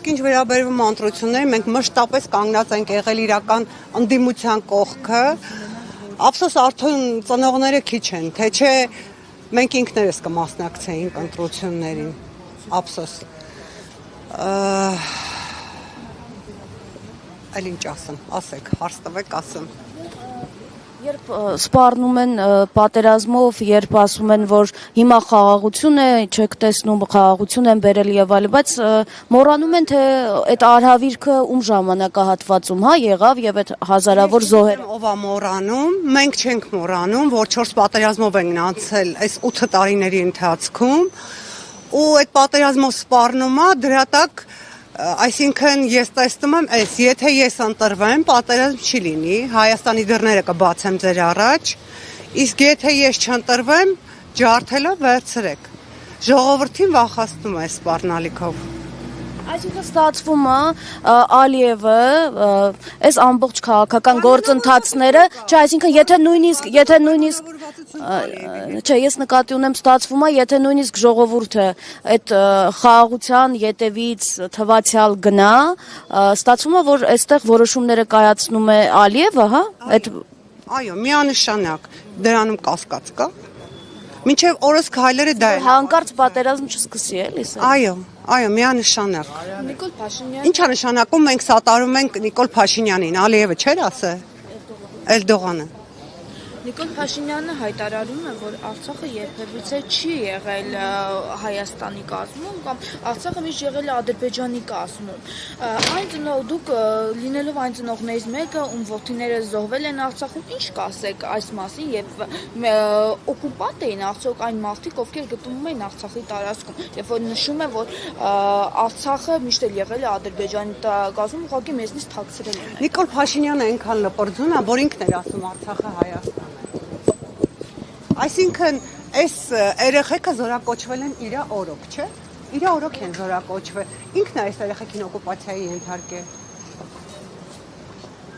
Իսկ ինչ վերաբերվում ընտրություններին, մենք մշտապես կանգնած ենք եղել իրական ընդդիմության կողքը։ Ափսոս արդեն ծնողները քիչ են, թե չէ մենք ինքներս կմասնակցեինք ընտրություններին։ Ափսոս։ Այլ ինչ ասեմ, ասեք, հարց տվեք, ասեմ։ Երբ սպառնում են պատերազմով, երբ ասում են, որ հիմա խաղաղություն է, չեք տեսնում, խաղաղություն են բերել եւ այլն, բայց մոռանում են, թե այդ արհավիրքը ում ժամանակահատվածում, եղավ եւ այդ հազարավոր զոհեր։ Ով է մոռանում, մենք չենք մոռանում, որ 4 պատերազմով են անցել այս 8 տարիների ընթացքում, ու այդ պատերազմով սպառնում է դրա տակ. Այսինքն ես տեսնում եմ, եթե ես ընտրվեմ, պատերազմ չի լինի, Հայաստանի դռները կբացեմ ձեր առաջ, իսկ եթե ես չընտրվեմ, ջարդելով վերցրեք։ Ժողովրդին վախեցնում է սպառնալիքով։ Այսինքն ստացվում է Ալիևը այս ամբողջ քաղաքական գործընթացները, չէ, այսինքն եթե նույնիսկ չէ, ես նկատի ունեմ, ստացվում է, եթե նույնիսկ ժողովուրդը այդ խաղաղության ետևից թվացial գնա, ստացվում է, որ այստեղ որոշումները կայացնում է Ալիևը, հա? Այո, միանշանակ դրանում կասկած կա։ Մինչև օրս քայլերը դա է։ Հանկարծ պատերազմ չսկսի, էլի սա։ Այո, միանշանակ։ Նիկոլ Փաշինյան։ Ինչ է նշանակում մենք սատարում ենք Նիկոլ Փաշինյանին, Ալիևը չէր ասել։ Էրդողանը։ Նիկոլ Փաշինյանը հայտարարում է, որ Արցախը երբևիցե չի եղել Հայաստանի կազմում կամ Արցախը միշտ եղել է Ադրբեջանի կազմում։ Դուք լինելով այն ծնողներից մեկը, ում որդիները զոհվել են Արցախում, ինչ կասեք այս մասին եւ օկուպանտ էին արդյոք այն մարդիկ, ովքեր գտնվում են Արցախի տարածքում, երբ որ նշում է, որ Արցախը միշտ էլ եղել է Ադրբեջանի կազմում, ուղղակի մեզնից թաքցրել են։ Նիկոլ Փաշինյանը այնքան լպրծուն է, որ ինքն էր ասում Արցախը Հայաստան։ Այսինքն, այս երեխեքը զորակոչվել են իր օրոք, չէ՞։ Իր օրոք են զորակոչվել։ Ինքն է այս երեխեքին օկուպացիայի ենթարկել։